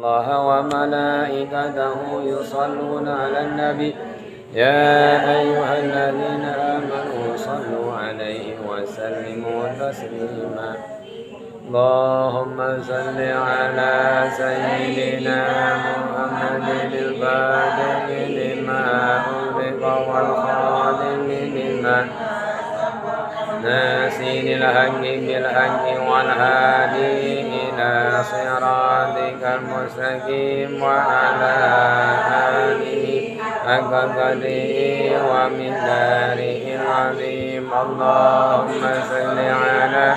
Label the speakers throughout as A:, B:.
A: الله وملائكته يصلون على النبي يا أيها الذين آمنوا صلوا عليه وسلموا تسليما اللهم صل على سيدنا محمد الفاتح لما أغلق والخاتم لما ناصر الحق بالحق والهادي إلى صراطك المستقيم وعلى آله حق قدره ومقداره العظيم اللهم صل على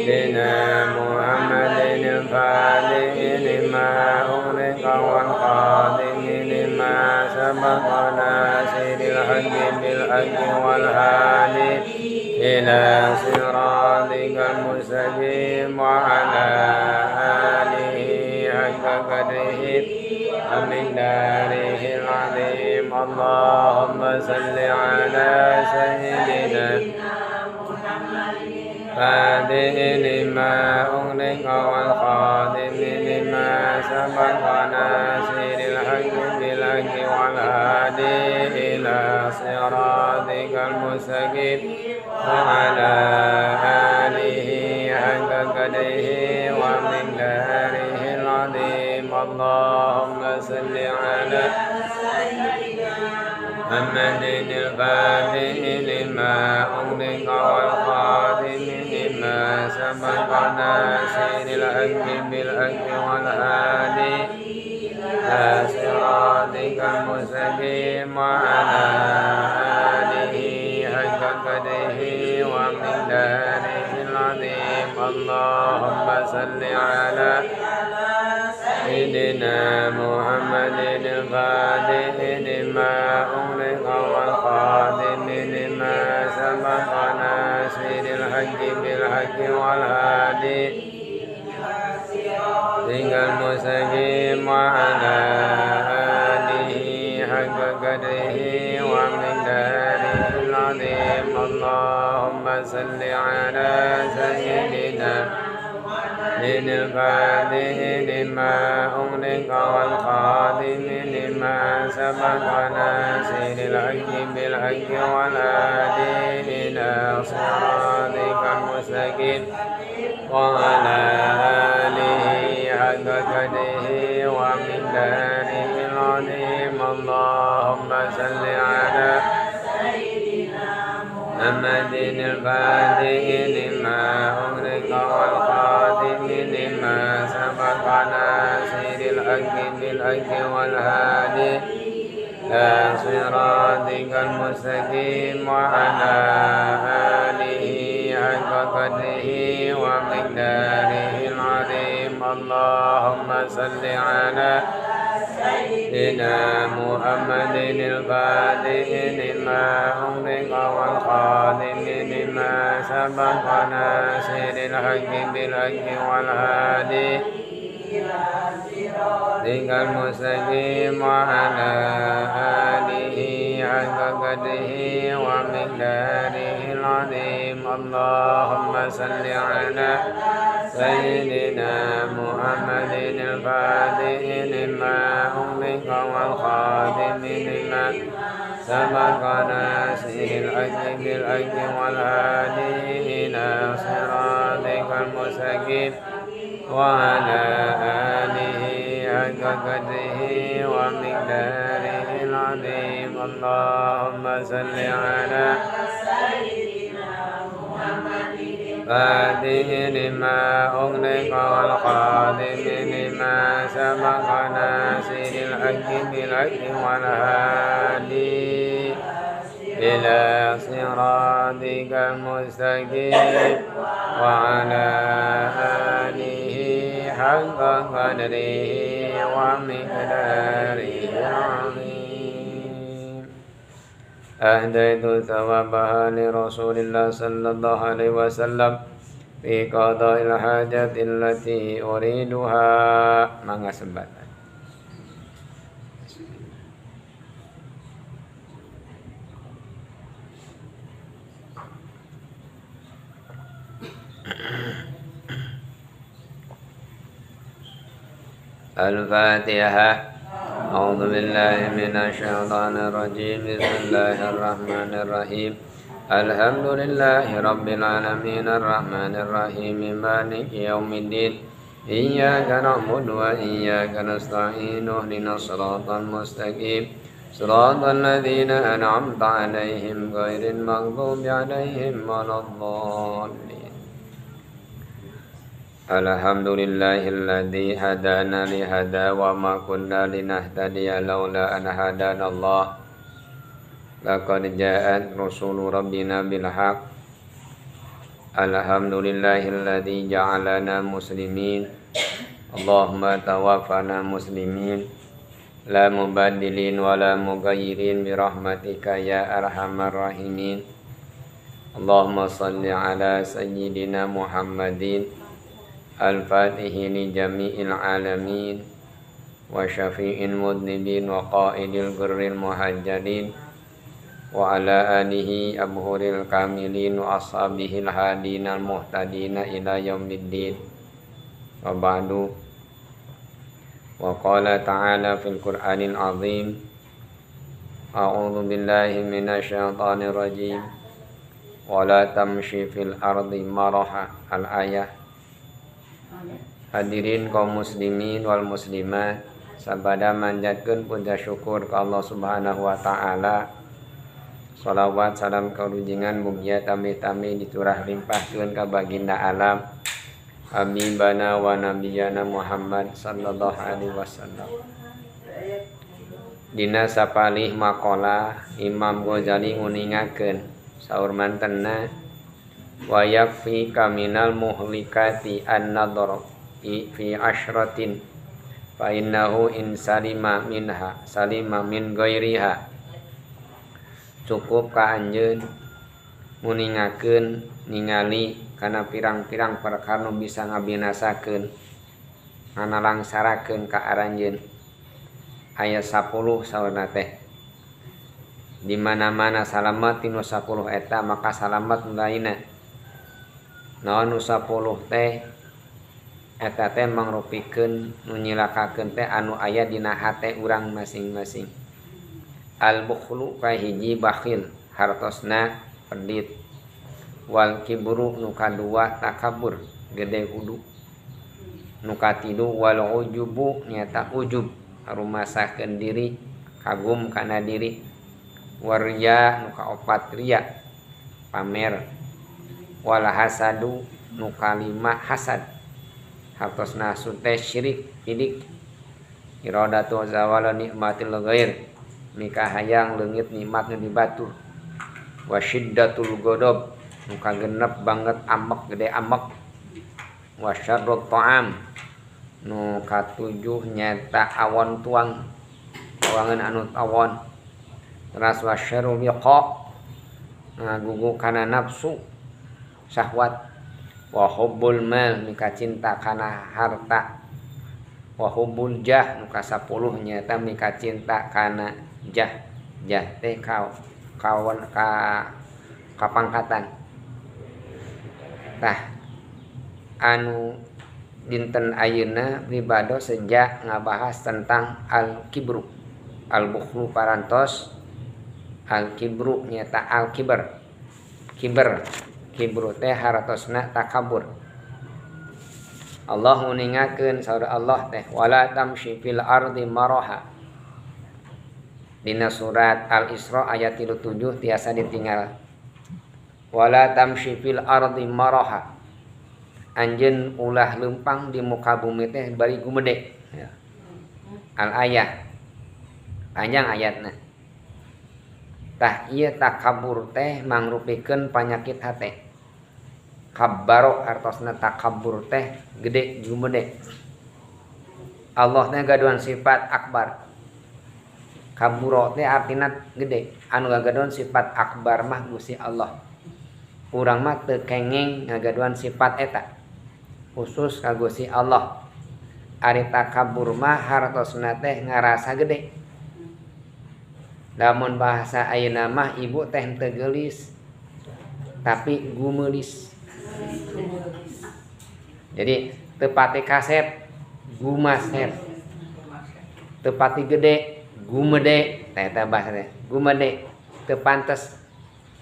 A: سيدنا محمد الفاتح لما أغلق والخاتم لما سبق ناصر الحق بالحق والهادي إلى صراطك المستقيم وعلى آله حق قدره ومقداره العظيم اللهم صل على سيدنا فاتح لما أغلق والخاتم لما سبق ناصر الحق بالحق والهادي إلى صراطك المستقيم وعلى آله حق قدره ومقداره العظيم اللهم صل على محمد الفاتح لما أغلق والخاتم لما سبق ناصر الحق بالحق والهادي إلى صراطك المستقيم وعلى آله حق قدره ومقداره العظيم اللهم صل على سيدنا محمد الفاتح لما أغلق والخاتم لما سبق ناصر الحق بالحق والهادي إلى المستقيم وعلى آله حق قدره ومقداره العظيم اللهم صل على سيدنا الفاتح لما أغلق والخاتم لما سبق ناصر الحق بالحق والهادي إلى صراطك المستقيم وعلى آله حق قدره ومقداره العظيم اللهم صل على محمد الفاتح لما أغلق والخاتم لما سبق ناصر الحق بالحق والهادي إلى صراطك المستقيم وعلى آله حق قدره ومقداره العظيم اللهم صل على سيدنا محمد الفاتح لما أغلق والخاتم لما سبق ناصر الحق بالحق والهادي صراطك المستقيم وعلى آله حق قدره ومقداره العظيم اللهم صل على سيدنا محمد الفاتح لما أغلق والخاتم لما سبق ناصر الحق بالحق والهادي إلى صراطك المستقيم وعلى آله حق قدره ومقداره العظيم اللهم صل على فاتح لما أغلق والخاتم لما سبق ناصر الحق بالحق والهادي إلى صراطك المستقيم وعلى آله حق قدره ومقداره العظيم أهديت ثوابها لرسول الله صلى الله عليه وسلم في قضاء الحاجة التي أريدها. Mangga sembatan. الفاتحة. أعوذ بالله من الشيطان الرجيم. بسم الله الرحمن الرحيم. الحمد لله رب العالمين الرحمن الرحيم مالك يوم الدين إياك نعبد وإياك نستعين اهدنا الصراط المستقيم صراط الذين أنعمت عليهم غير المغضوب عليهم ولا الضالين. الحمد لله الذي هدانا لهذا وما كنا لنهتدي لولا أن هدانا الله لقد جاءت رسول ربنا بالحق. الحمد لله الذي جعلنا مسلمين. اللهم توفنا مسلمين لا مبدلين ولا مغيرين برحمتك يا أرحم الراحمين. اللهم صل على سيدنا محمد الفاتح لجميع العالمين وشفيع المذنبين وقائد الغر المهجلين وعلى آله أبهر الكاملين وأصحابه الهادين المهتدين إلى يوم الدين. وبعد. وقال تعالى في القرآن العظيم أعوذ بالله من الشيطان الرجيم ولا تمشي في الأرض مرحا. Al-ayah. Hadirin kaum muslimin wal muslimat, sabada manjatkeun puja syukur ke Allah Subhanahu wa taala. Salawat salam karujingan mugia tamih-tamih diturah limpahkeun ka baginda alam habibana wa nabiyana Muhammad sallallahu alaihi wasallam. Dina sapalih maqalah Imam Ghazali nguningakeun saur mantenna wa yakfi kaminal muhlikati an-nadhar fi asyratin fa innahu in salima minha salima min ghairiha. Cukup ka anjeun nguningakeun ningali kana pirang-pirang perkara nu bisa ngabinasakeun nganalangsarakeun ka aranjeun. Aya 10 saurna teh. Di mana-mana salamat tinu 10 eta maka salamat nu lainna. Naon nu 10 teh eta teh mangrupikeun nu nyilakakeun teh anu aya dina hate urang masing-masing. Al-bukhlu ka hiji bakhil hartosna pedit. Wal kibru nu kadua takabur gede hudu. Nu katilu wal ujubu nyata ujub rumasakeun diri kagum kana diri. Warya nu kaopat riya pamer. Wal hasadu nu kalima hasad hartosna sute syirik pidik. Iradatu zawala nikmatil ghair nikah hayang leungit nikmat nu dibatur. Wa syiddatul ghadab nu kagenep banget amek gede amek. Wa syarrut ta'am nu katujuh nyata awon tuang tuangan anu awon. Teras wa syarrul liqa ngagugu kana nafsu syahwat. Wa hubbul mal mika cinta kana harta. Wa hubbul jah nu ka 10 nyata mika cinta kana jah teh kawan kapangkatan. Tah anu dinten ayeuna pribado sejak ngabahas tentang al-kibru. Al-bukhlu parantos al-kibru nyata al-kibar. Kibru teh hartosna takabur. Allah nguningakeun saur Allah teh wala tamshi fil ardi maraha. Dina surat Al-Isra ayat 37 tiasa ditinggal. Wala tamshi fil ardi maraha. Anjeun ulah leumpang di muka bumi teh bari gumede. Ya. Al-ayah. Panjang ayatna. Tah ieu takabur teh mangrupikeun panyakit hate. Kabbaro artosna takabur teh gede gumede. Allah teh gaduhan sifat akbar. Kaburo teh artina gede. Anu ngagaduhan sifat akbar mah Gusti Allah. Urang mah teu kengeng ngagaduhan sifat eta. Khusus ka Gusti Allah. Ari takabur mah hartosna teh ngarasa gede. Lamun bahasa ayeuna mah ibu teh teu geulis tapi gumeulis. Jadi teu pate kasep, gumasep. teu pati gede gumede eta bahasa teh gumede teu pantes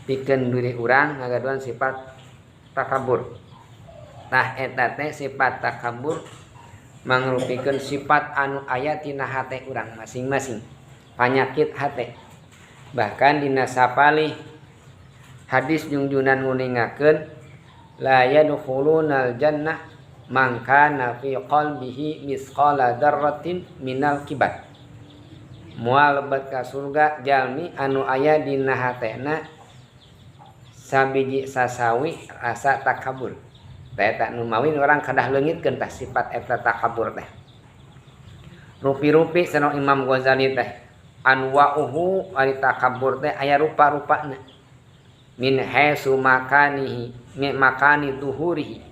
A: pikeun diri urang ngagaduan sifat takabur. Tah eta teh sifat takabur mangrupikeun sifat anu aya tina hate urang masing-masing, panyakit hate. Bahkan dina sapalih hadis junjunan nguningakeun la yadkhulunal jannah man kana fi qalbihi misqala dzarratin minal kibar. Moal lebet ka surga jalmi anu aya dina hatena sabiji sasawi rasa takabur. Teh eta nu mawin urang kadah leungitkeun tah sifat eta takabur teh. Rupi-rupi sanoh Imam Ghazali teh anwa'uhu ari takabur teh aya rupa-rupana. Min haisu makanihi min makani duhurihi.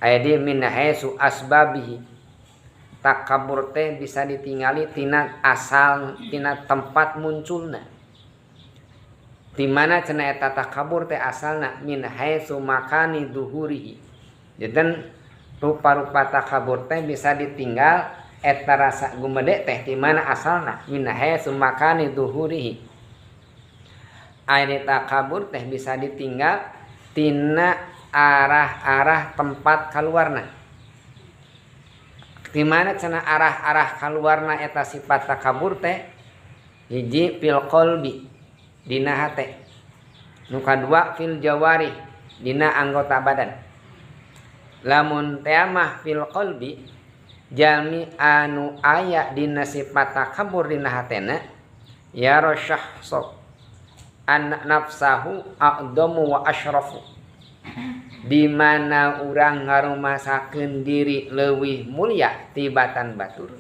A: Aya di min haisu asbabihi. Takabur teh bisa ditingali tina asal tina tempat munculna. Di mana cenah eta takabur teh asalna min haitsu makani duhurihi. Jadi rupa-rupa takabur teh bisa ditinggal eta rasa gumede teh di mana asalna min haitsu makani duhurihi. Aya takabur teh bisa ditinggal tina arah-arah tempat kaluarna. Di mana cenah arah-arah kaluarna eta sifat takabur teh hiji fil qalbi dina hate, nu kadua fil jawari dina anggota badan. Lamun teh mah fil qalbi jalmi anu aya dina sifat takabur dina hatena ya rasyahsu an nafsahu aqdamu wa asyrafu, di mana urang ngarumasakeun diri leuwih mulia tibatan batur,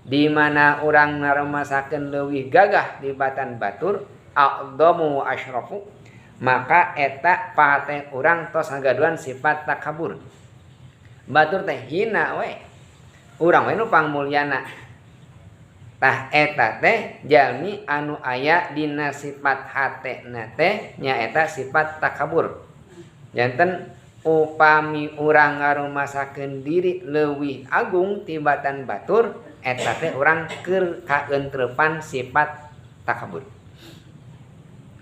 A: di mana urang ngarumasakeun leuwih gagah tibatan batur aqdamu wa asyrafu, maka eta pate urang tos ngagaduan sifat takabur. Batur teh hina we, urang we nu pangmulyana. Tah eta teh jalmi anu aya dina sifat hatena teh nyaeta sifat takabur. Janten upami urang ngarumasakeun diri leuwih agung tibatan batur, eta teh urang keur kaentrepan sifat takabur.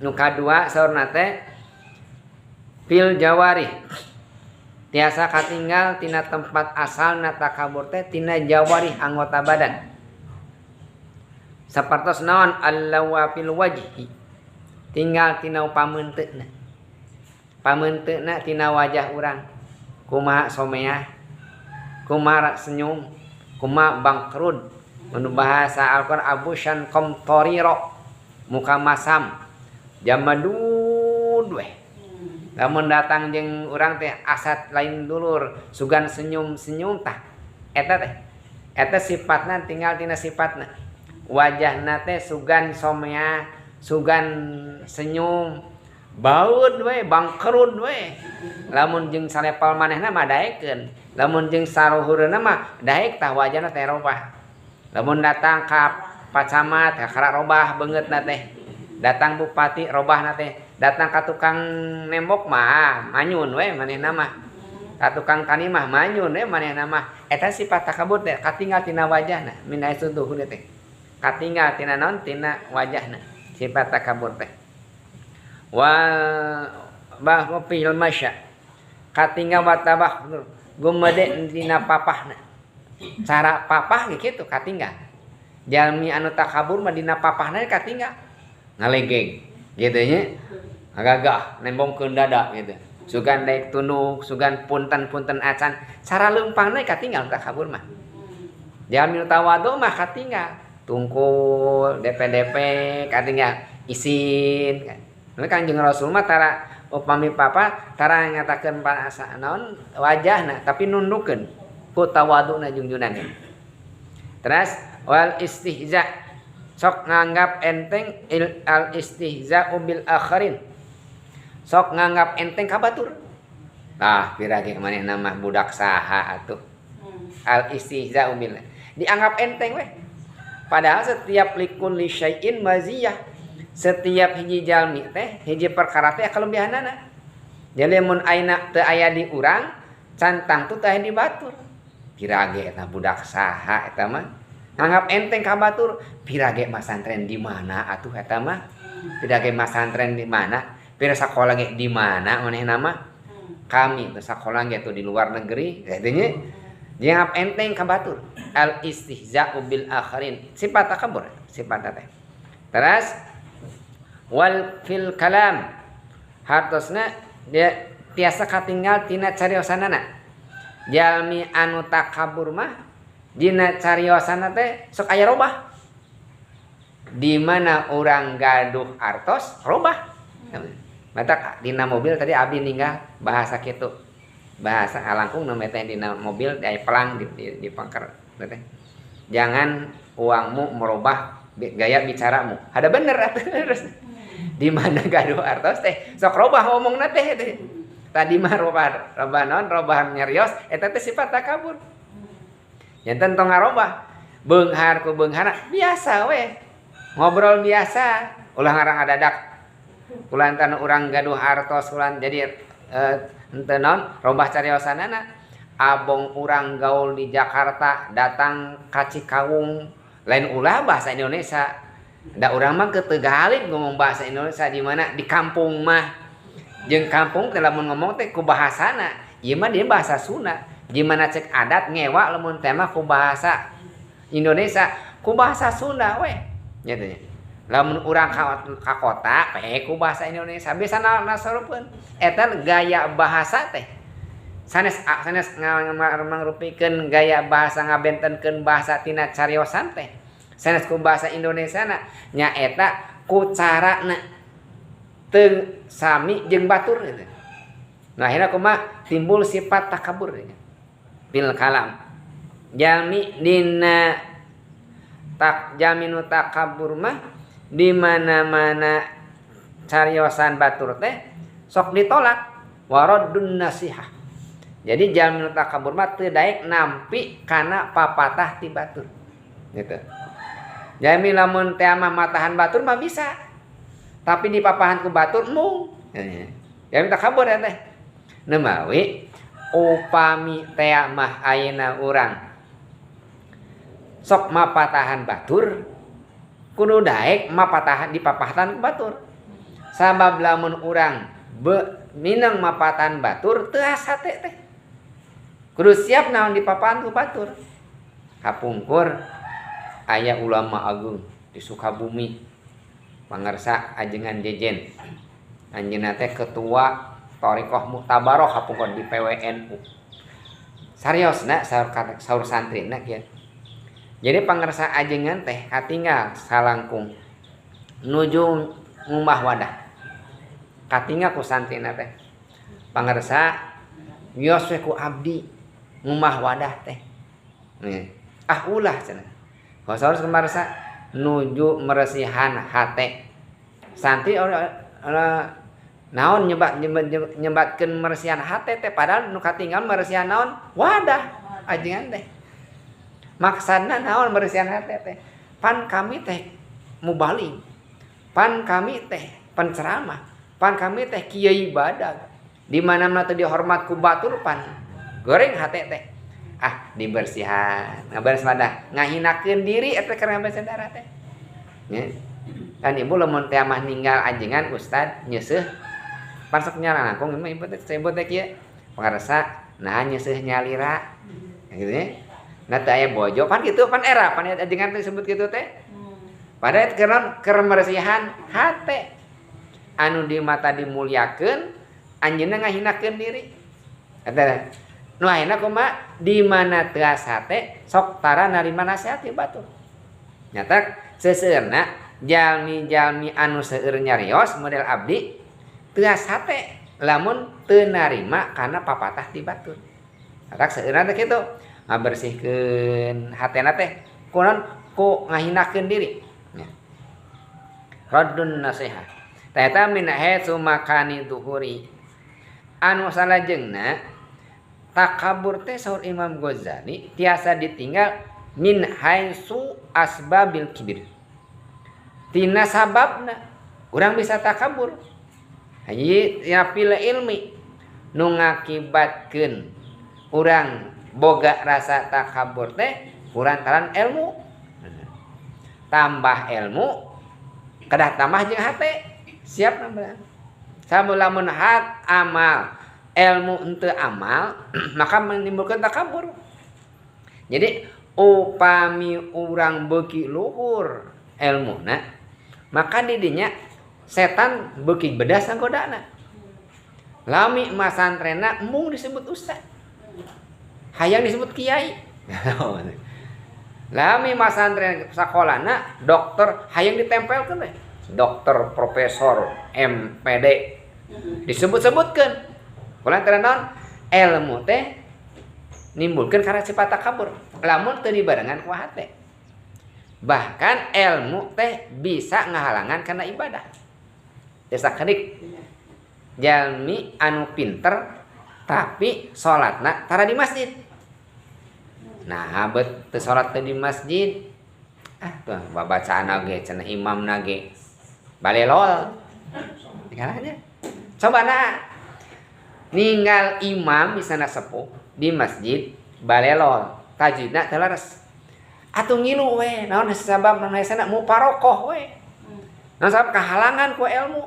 A: Nu kadua saurna teh fil jawari tiasa katinggal tina tempat asalna takabur teh tina jawari anggota badan. Sapertos naon allawa fil wajhi tinggal tina pameunteuna. Pameunteuna tina wajah urang. Kumaha someah, kumaha senyum, kumaha bangkrud. Mun bahasa Al-Qur'an abusyan qamtariro muka masam. Jamadud weh. Lamun datang jeung urang teh asat lain dulur, sugan senyum-senyum tah. Eta teh. Eta sifatna tinggal tina sifatna. Wajahna teh sugan somea, sugan senyum, baud we, bangkrut we. Lamun jeung salepal manehna mah daekeun. Lamun jeung saluhureuna mah daek tah wajahna teh robah. Lamun datang ka pacamat kara robah beungeutna teh. Datang bupati robahna teh, datang ka tukang nembok mah manyun we manehna mah. Ka tukang tani mah manyun we manehna mah. Eta sifat takabur teh katinggal tina wajahna, min haitsu duhur teh. Katinggal tina naon? Tina wajahna. Sifat takabur teh. Wa bahwa fil masya. Katinggal watabah gumede tina papahna. Cara papah ge kitu katinggal. Jalmi anu takabur mah dina papahna katinggal. Ngalegeg gitu nya agak nembongkeun dada gitu sugan daek tunduk sugan punten-punten acan cara leumpangna katinggal takabur mah jalmi tawadu mah katinggal tungkul DP katinggal isin kan Kanjeng Rasul mah tara upami papa tara ngatakeun asa naon wajahna tapi nundukkeun ku tawaduna junjunan terus wal istihza sok nganggap enteng al istihza'u bil akharin. Sok nganggap enteng ka batur. Tah pira ge manehna mah budak saha atuh. Al istihza'u bil. Dianggap enteng we. Padahal setiap likulli syai'in maziyah. Setiap hiji jalmi teh hiji perkara teh kalebihanana. Jadi mun aina teu aya di urang, cantang tu teh di batur. Pira ge eta budak saha eta mah. nganggap enteng ka batur pirage masantren di mana atuh eta mah pirage masantren di mana pira sakola ge di mana manehna mah kami teh sakola ge tuh di luar negeri katanya jangan enteng ka batur al istihza'u bil akharin sifat takabur sifat teh terus wal fil kalam hartosna dia tiasa katinggal tina cariosanana jalmi anu takabur mah dina cariosana teh sok aya robah di mana orang gaduh artos robah mata dina mobil tadi abdi ninggal bahasa kitu bahasa alangkung nama teh dina mobil aya pelang di pangker teh jangan uangmu merubah gaya bicaramu ada bener terus di mana gaduh artos teh sok robah ngomongna teh tadi mah robah non robah nyarios eta teh sifat takabur janten tong ngarobah beunghar ku beunghana biasa we ngobrol biasa ulah ngarang adadak kulantan urang gaduh artos kulan jadi henteu naon robah cariosanana abong urang gaul di Jakarta datang ka Cikawung lain ulah bahasa Indonesia da urang mah keteugalid ngomong bahasa Indonesia di mana di kampung mah jeung kampung teh lamun ngomong teh ku bahasana ieu mah dia bahasa Sunda gimana cek adat ngewa lamun teh mah ku bahasa Indonesia ku bahasa Sunda we nya teh lamun urang ka kota ku bahasa Indonesia biasana nasarupeun eta gaya bahasa teh sanes mangrupikeun gaya bahasa ngabentenkeun bahasa tina cariosan teh sanes ku bahasa Indonesia na nya eta ku carana teu sami jeung batur gitu. Nah akhirnya kumaha timbul sifat takabur bil kalam jami dina jaminu takabur mah di mana-mana cariosan batur teh sok ditolak waraddun nasihah jadi jaminu takabur mah teu daek nampi kana papatah ti batur gitu jami lamun teh mah matahan batur mah bisa tapi di papahan ku batur mung jami takabur ya teh nemawi upami teh mah ayeuna urang sok mapatahan batur kudu daek mapatahan di papahan ku batur sabab lamun urang minang mapatahan batur teu asa teh kudu siap naon di papahan ku batur kapungkur aya ulama agung di Sukabumi pangarsa ajengan jejen anjeunna teh ketua Thariqah Mu'tabaroh kapungkur di PWNU sariosna saur santrina kieu jadi pangarsa ajengan teh katinggal salangkung nuju ngumah wadah katinggal ku santrina teh pangarsa wios we ku abdi ngumah wadah teh ulah cenah saur pangarsa nuju meresihan hate santri naon nyebatkeun meresihan hate teh padahal nu katinggal meresihan naon wadah ajengan teh maksudna naon meresihan hate teh pan kami teh mubaling pan kami teh penceramah pan kami teh kiai badag di mana-mana teh dihormat ku batur pan goreng hate teh dibersihan ngaberes wadah ngahinakeun diri eta keur ngaberes darah teh nya kan ibu lamun teh mah ninggal ajengan ustad nyeuseuh pan sok nyarana kong ibu teh sebut teh kieu pangarsa nah nyeuseuh nyalira gitu nya nah teh aya bojo pan kitu pan era pan ajengan teh sebut kitu teh padahal keur meresihan hate anu di mata dimuliakeun anjeunna ngahinakeun diri eta nu ayeuna kumaha di mana teu asa teh sok tara narima nasihat ti batur nyata seseueurna jalmi-jalmi anu seueur nyarios model abdi teu asa teh lamun teu narima kana papatah ti batur atak seueurna teh kitu ngabersihkeun hatena teh kunaon ku ngahinakeun diri raddun nasihat tah eta min haitsu makani duhuri anu salajengna takabur teh saur Imam Ghazali tiasa ditinggal min haitsu asbabil kibir tina sababna urang bisa takabur haji tina pila ilmi nu ngakibatkeun urang boga rasa takabur teh kurantaran ilmu tambah ilmu kedah tambah jeung hate siap nambah sabulamun hat amal ilmu henteu amal maka menimbulkan takabur. Jadi upami urang beuki luhur ilmuna maka didinya setan beuki bedas nggodana. Lami masantrena mung disebut ustaz, hayang disebut kiai. Lami masantren sakolana dokter hayang ditempelkeun we. Dokter, profesor, MPD disebut-sebutkeun. Kulantaran naon? Ilmu teh nimbulkeun karena sifat takabur. Lamun teu dibarengan ku hate. Bahkan ilmu teh bisa ngahalangan karena ibadah. Teu sakedik jalmi anu pinter tapi salatna tara di masjid. Nah, bet teu salat teh di masjid. Tuh babacaan ge cenah imam nage balelol. Tinggalnya. Coba ninggal imam misalna sepuh di masjid balelol, tajwidna teu leres. Atuh ngilu we, naon sabab naon sana muparokoh we. Naon sabab kahalangan ku ilmu.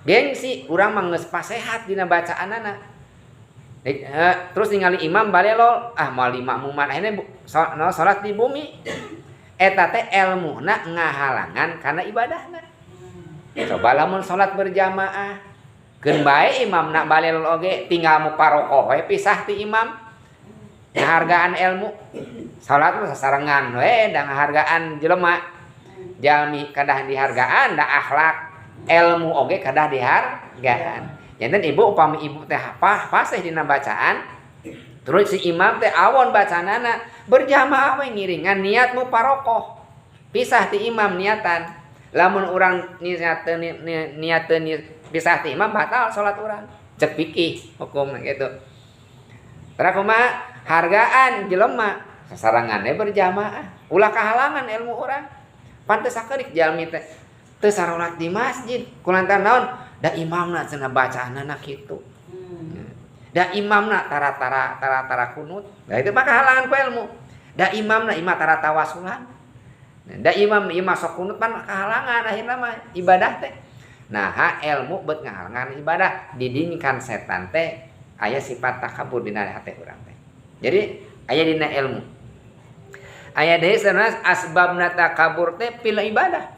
A: Gengsi urang mah geus pasehat dina bacaanana. Terus ningali imam balelol moal makmuman akhirnya salat di bumi eta teh ilmuna ngahalangan kana ibadahna. Coba lamun salat berjamaah keun bae imamna balelol oge tinggal muparokoh we pisah ti imam ngahargaan ilmu. Salat mah sasarengan we da ngahargaan jelema. Jalmi kadah dihargaan da akhlak, ilmu oge kadah dihargaan. Janten ibu upami ibu teh fasih dina bacaan terus si imam teh awon bacaanana berjamaah we ngiringan niat muparokoh pisah ti imam niatan lamun urang niateun pisah ti imam batal salat urang cek fikih hukumna kitu. Tara kumaha hargaan jelema sasaranganna berjamaah ulah kahalangan ilmu urang pantes sakedik jalmi teh teu sarolat di masjid kulantaran naon da imamna cenah bacaanana kitu. Da imamna tara kunut. Da itu mah kahalangan ku ilmu. Da imamna imah tara tawasulan. Da imam sok kunut pan kahalangan akhirna mah ibadah teh. Nah, ilmu beut ngahalangan ibadah didinikan setan teh aya sifat takabur dina hate urang teh. Jadi aya dina ilmu. Aya deui sanes asbabna takabur teh pila ibadah.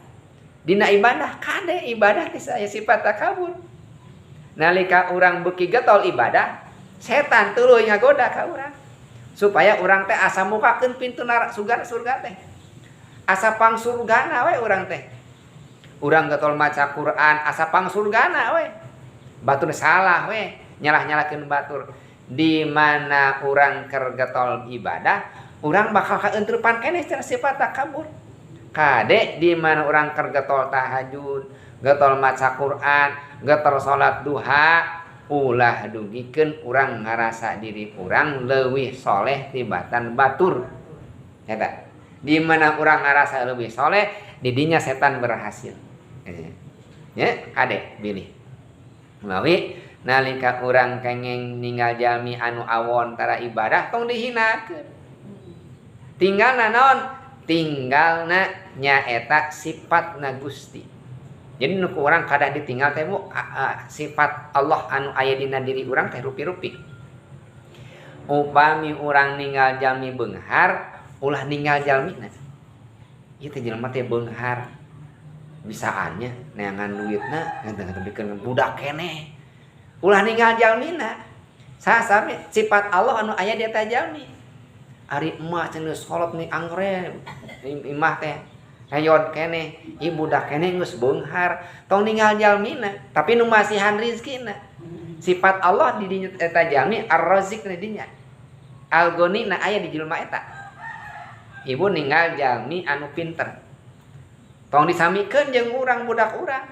A: Dina ibadah kade ibadah teh aya sifat takabur. Nalika urang beuki getol ibadah, setan tuluy ngagoda ka urang. Supaya urang teh asa mukakeun pintu surga teh. Asa pangsurgana we urang teh. Urang getol maca Quran asa pangsurgana we. Batur salah we, nyalah-nyalahkeun batur. Di mana urang keur getol ibadah, urang bakal kaenteupan keneh cenah sifat takabur. Kade di mana orang keur getol tahajud, getol maca Quran, getol salat duha, ulah dugikeun urang ngarasa diri urang leuwih soleh tibatan batur. Eta. Di mana urang ngarasa leuwih soleh, didinya setan berhasil. Ya, kade pilih. Menawi nalika urang kenging ninggal jalmi anu awon tara ibadah tong dihinakeun. Tinggalna naon? Tinggalna nyaeta sifatna Gusti. Jadi nu urang kada ditinggal teh sifat Allah anu aya dina diri urang teh rupi-rupi. Upami urang ninggal jalmi beunghar, ulah ninggal jalmina. Ieu teh jelema teh beunghar. Bisaannya neangan duitna ngeunteu bikeun budak keneh. Ulah ninggal jalmina. Sasame sifat Allah anu aya di eta jalmi. Ari emak cenah salat ni angre imah teh hayod keneh ieu budak keneh geus beunghar tong ninggal jalmina tapi nu masihan rezekina. Sifat Allah di dinya eta jalmi ar-razik di dinya. Al-Ghani na aya di jelema eta. Ibu ninggal jalmi anu pinter. Tong disamikeun jeung urang budak urang.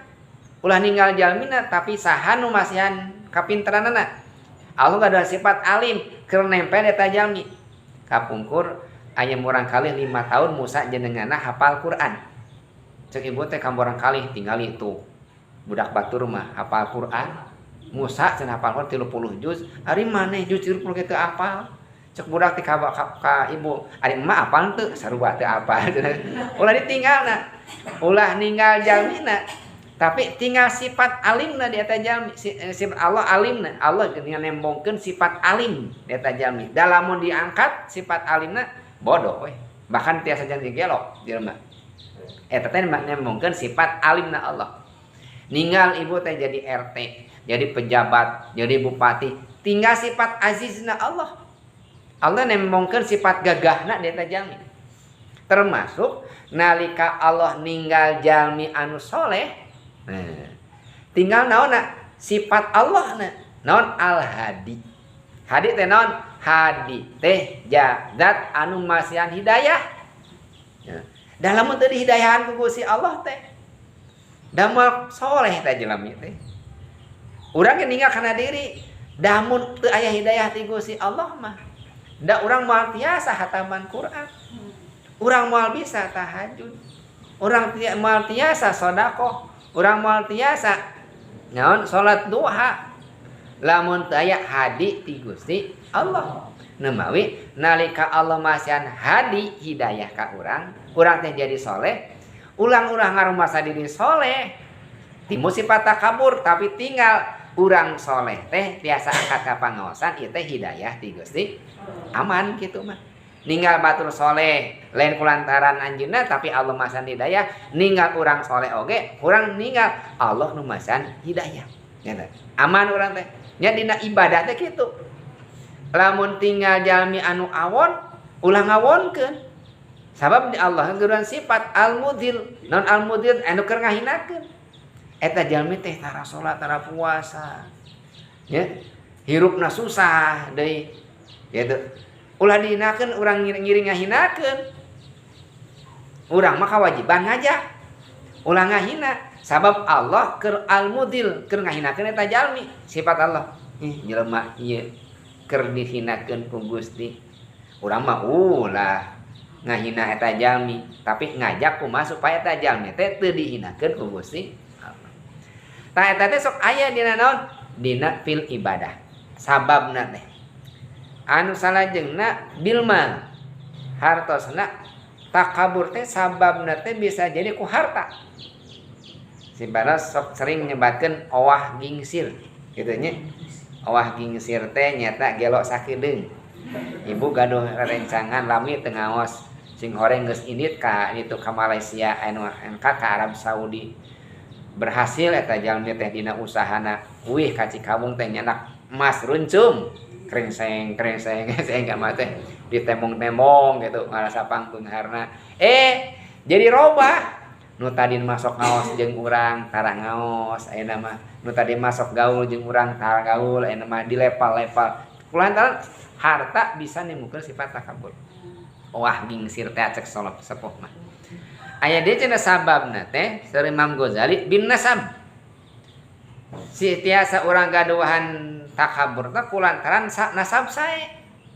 A: Ulah ninggal jalmina tapi saha nu masihan kapinteranana. Allah gada sifat alim keur nempel eta jalmi. Kapungkur aya murang kalih 5 tahun Musa jenenganna hafal Quran. Cek ibu teh kamborang kalih tingali itu. Budak batur mah hafal Quran. Musa cenah hafal Quran 30 juz, ari maneh juz 30 kitu hafal. cek budak ti ka ibu ari emak apal teu sarua teu apal ulah ditinggalna ulah ninggal jalmina tapi tinggal sifat alimna di eta jalmi sifat Allah alimna Allah geuningan nembongkeun sifat alim di eta jalmi da lamun diangkat sifat alimna bodoh we bahkan tiasa janji gelok jelema eta teh nembongkeun sifat alimna Allah ninggal ibu teh jadi RT jadi pejabat jadi bupati tinggal sifat azizna Allah Allah nembongkeun sifat gagahna di eta jalmi termasuk nalika Allah ninggal jalmi anu soleh tinggal naonna sifat Allah naon al-hadi hadi teh naon hadi teh zat anu masihan hidayah dalam teu dihidayahan ku Gusti Allah teh damal soleh teh jelema teh urang ninggal kana diri damun teu aya hidayah ti Gusti Allah mah da urang moal tiasa hataman Quran urang moal bisa tahajud urang moal tiasa sedekah urang moal tiasa naon salat duha lamun teu aya hadi ti Gusti Allah nemawi nalika Allah masihan hadi hidayah ka urang teh jadi soleh ulang-ulang ngarumasa diri soleh timu sifat takabur tapi tinggal urang soleh teh tiasa angkat ka pangaosan ieu teh hidayah ti Gusti aman kitu mah ninggal batur soleh lain kulantaran anjeunna tapi Allah masihan hidayah ninggal urang soleh oge urang ninggal Allah nu masihan hidayah nya aman urang teh nya dina ibadah teh kitu lamun tinggal jalmi anu awon ulah ngawonkeun sabab di Allah ngeureun sifat al-mudhil non al-mudhil anu keur ngahinakeun eta jalmi teh tara salat tara puasa nya hirupna susah deui gitu ulah dihinakeun urang ngiring ngahinakeun urang mah kawajiban ngajak ulah ngahina sabab Allah keur al-mudhil keur ngahinakeun eta jalmi sifat Allah jelema ieu keur dihinakeun ku Gusti urang mah ulah ngahina eta jalmi tapi ngajak kumaha supaya eta jalmi teh teu dihinakeun ku Gusti Allah tah eta teh sok aya dina naon dina fil ibadah sababna teh anu salajengna bilma hartosna takabur teh sababna teh bisa jadi ku harta sibana sok sering nyebatkeun owah gingsir kitu nya owah gingsir teh nyata gelok sakedeung ibu gaduh rencangan lami teu ngaos sing horeng geus indit ka itu ka Malaysia anu angkat ka Arab Saudi berhasil eta jalmi teh dina usahana wih ka Cikabung teh nyanak emas runcum krengseng sehingga mate ditemong-temong gitu ngarasa pangpeungharna jadi robah nu tadi masuk ngaos jeung urang tara ngaos ayeuna mah nu tadi masuk gaul jeung urang tara gaul ayeuna mah dilepal-lepal kulantaran harta bisa nimukeun sifat takabur wah gingsir teh cek solop sepuh mah aya deui cenah sababna teh Sri Imam Ghazali bin nasab si tiasa urang gaduhan takabur teh kulantaran nasab sae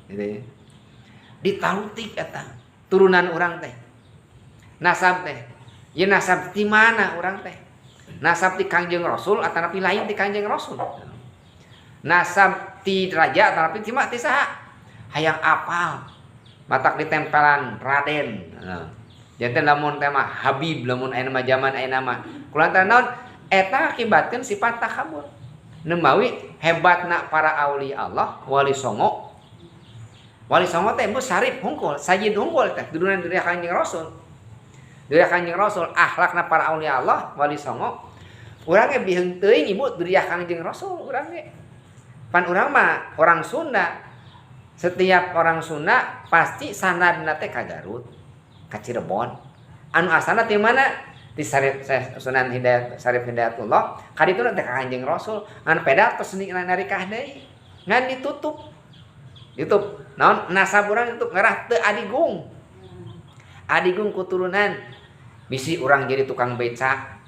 A: gitu ditalutik eta turunan urang teh nasab teh ye nasab ti mana urang teh nasab ti Kangjeng Rasul atanapi lain ti Kangjeng Rasul nasab ti raja atanapi ti saha hayang apal matak ditempelan Raden janten lamun teh mah Habib lamun ayeuna mah zaman ayeuna mah kulantaran naon eta akibatkeun sifat takabur nemawi hebatna para aulia Allah wali songo teh bu sarif hungkul sajid hungkul teh dudunan dari Kanjeng Rasul akhlakna para aulia Allah wali songo urang ge biheung teuing ibu dari Kanjeng Rasul urang ge pan urang mah orang Sunda setiap orang Sunda pasti sanadna teh ka Garut ka Cirebon anu asalna ti mana di Sunan Hidayat Sarif Hidayatullah kaditu teh Kanjeng Rasul ngan peda tos narikah deui ngan ditutup naon nasab urang itu ngarah teu adigung kuturunan bisi urang jadi tukang beca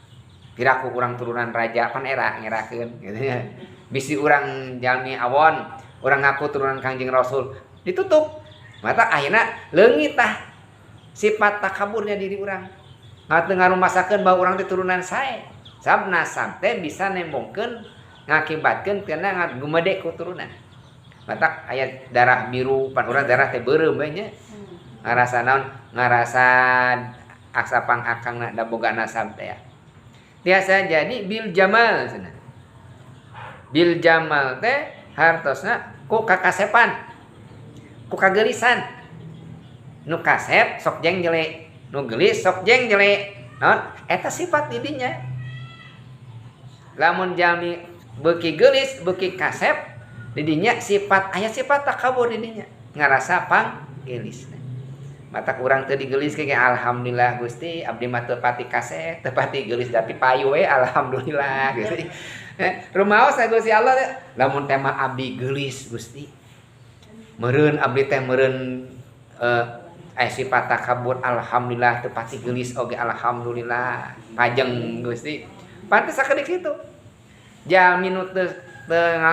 A: piraku urang turunan raja pan era ngerakeun gitu ya bisi urang jalmi awon urang ngaku turunan Kanjeng Rasul ditutup mata akhirna leungit tah sifat takaburnya diri urang ngateu ngarumasakeun bahwa urang teh turunan sae sabab nasab teh bisa nembongkeun ngakibatkeun kana ngagumede ku turunan matak aya darah biru pan urang darah teh beureum we nya ngarasa naon ngarasa aksapang akangna da boga nasab teh ya biasa jadi bil jamal cenah bil jamal teh hartosna ku kakasepan ku kagelisan nu kasep sok jeng jelek nu gelis sok jeng jelek naon eta sifat di dinya lamun jalmi beuki gelis beuki kasep di dinya sifat aya sifat takabur di dinya ngarasa panggelis mata urang teu digelis ke alhamdulillah Gusti abdi mah teu pati kasep teu pati gelis tapi payu we alhamdulillah Gusti rumaos Gusti Allah lamun teh mah abdi gelis Gusti meureun abdi teh meureun sifat takabur alhamdulillah teu pati gelis oge alhamdulillah pajeng Gusti pantes sakedik kitu jalmi nu teu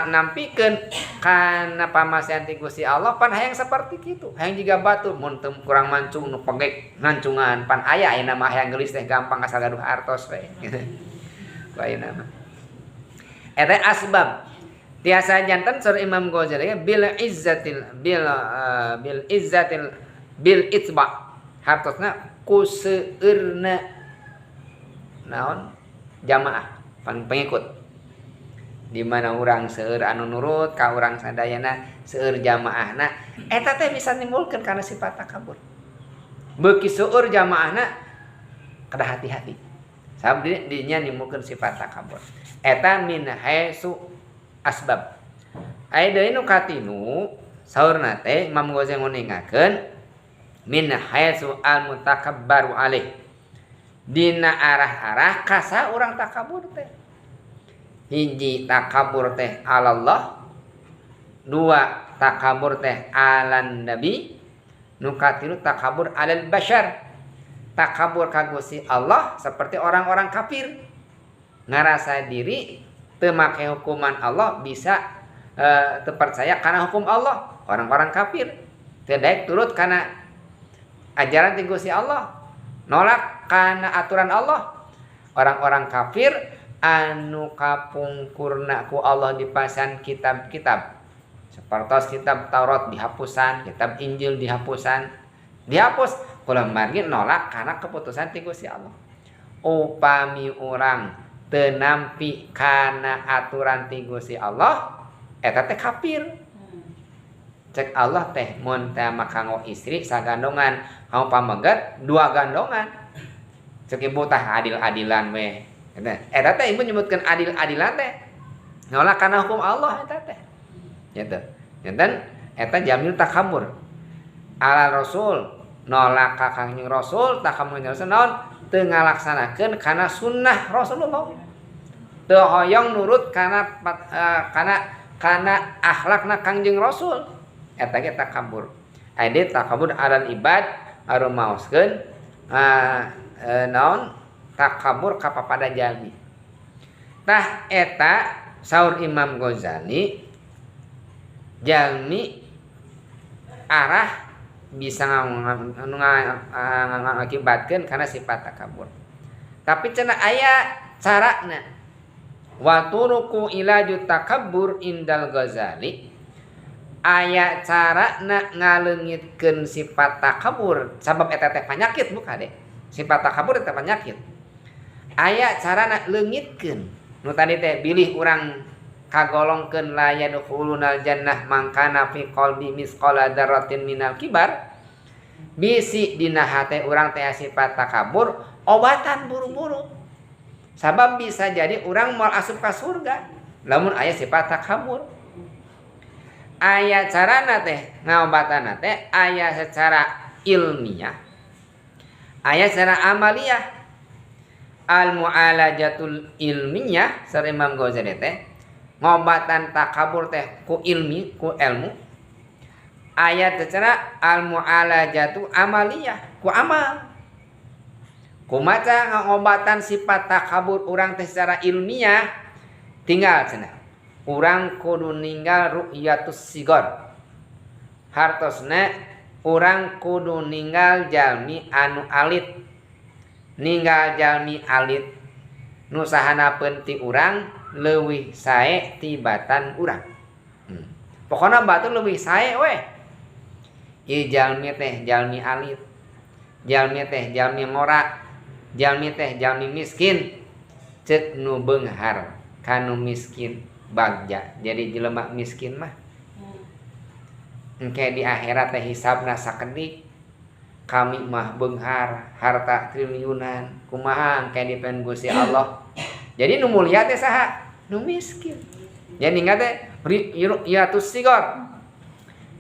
A: nampikeun kana pamasean ti Gusti Allah pan hayang saperti kitu hayang jiga batu mun teu kurang mancung nu pegek ngancungan pan aya ayeuna mah hayang gelis teh gampang asal gaduh artos we ku ayeuna mah eta asbab tiasa janten sur Imam Ghazali bil itba hartosna ku seueurna naon jamaah pengikut di mana urang seueur anu nurut ka urang sadayana seueur jamaahna eta teh bisa nimbulkeun kana sifat takabur beuki seueur jamaahna kada hati-hati sabab dinya nimbulkeun sifat takabur eta min haitsu asbab aya deui nu katinu saurna teh Imam Ghazali nguningakeun min haitsu al mutakabbaru alaih dina arah-arah kasa urang takabur teh hiji takabur teh alallah dua takabur teh alan nabi nu katilu takabur alal bashar takabur ka Gusti Allah seperti orang-orang kafir ngarasa diri teu make hukuman Allah bisa teu percaya kana hukum Allah orang-orang kafir teu daek turut kana ajaran ti Gusti Allah nolak kana aturan Allah orang-orang kafir anu kapungkurna ku Allah dipasan kitab-kitab sapertos kitab Taurat dihapusan kitab Injil dihapus kula margi nolak karena keputusan ti Gusti Allah upami urang teu nampi kana aturan ti Gusti Allah eta teh kafir cek Allah teh mun teh makanggo istri sagandongan kanggo pamegat dua gandongan cek ibu tah adil-adilan we eta teh ibu nyebutkeun adil-adilan teh nolak kana hukum Allah eta teh gitu janten eta jamil takabur ala rasul nolak ka Kangjeng Rasul takabur Rasul naon teu ngalaksanakeun kana sunnah Rasulullah teu hoyong nurut kana akhlakna Kangjeng Rasul eta ge takabur ade takabur alal ibad arumaoskeun naon takabur ka papada jalmi tah eta saur Imam Ghazali jalmi arah bisa ngakibatkeun kana sifat takabur tapi cenah aya carana wa turuku ilaju takabbur indal Ghazali aya carana ngaleungitkeun sifat takabur sabab eta teh panyakit buka deh sifat takabur eta panyakit aya carana leungitkeun nu tadi teh bilih urang kagolongkeun la yadkhulunal jannah mangkana fi qalbi misqala dzarratin minal kibar bisi dina hate urang teh sifat takabur obatan buru-buru sabab bisa jadi urang moal asup ka surga lamun aya sifat takabur aya carana teh ngaobatanna teh aya secara ilmiah aya secara amaliyah al mu'alajatul ilmiyah sar Imam Ghazali teh ngobatan takabur teh ku ilmi ku ilmu ayat secara al mu'alajatu amaliyah ku amal kumaha ngobatan sifat takabur urang teh secara ilmiah tinggal cenah urang kudu ninggal ru'yatus sigar hartosna urang kudu ninggal jalmi anu alit ninggal jalmi alit nu sahanapeun ti urang leuwih sae tibatan urang Pokona batur leuwih sae we. Ieu jalmi teh jalmi alit. Jalmi teh jalmi ngora. Jalmi teh jalmi miskin. Ceuk nu beunghar kanu miskin bagja. Jadi jelema miskin mah engke di akhirat teh hisabna sakedik. Kami mah beunghar harta triliunan. Kumaha engke dipen Gusti Allah. Jadi nu mulia teh saha? Nu miskin. Jadi ninggal teh yatus sigor.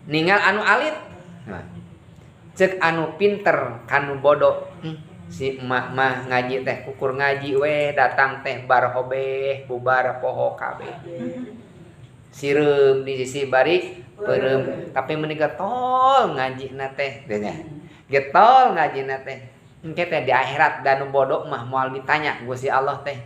A: Ninggal anu alit. Nah, cek anu pinter kanu bodoh. Si emak mah ngaji teh kukur ngaji we datang teh bar hobeh bubar poho kabeh. Sireum di sisi bari peureum tapi meuni getol ngajina teh nya. Getol ngajina teh. Engke teh di akhirat danu bodoh mah moal ditanya Gusti Allah teh.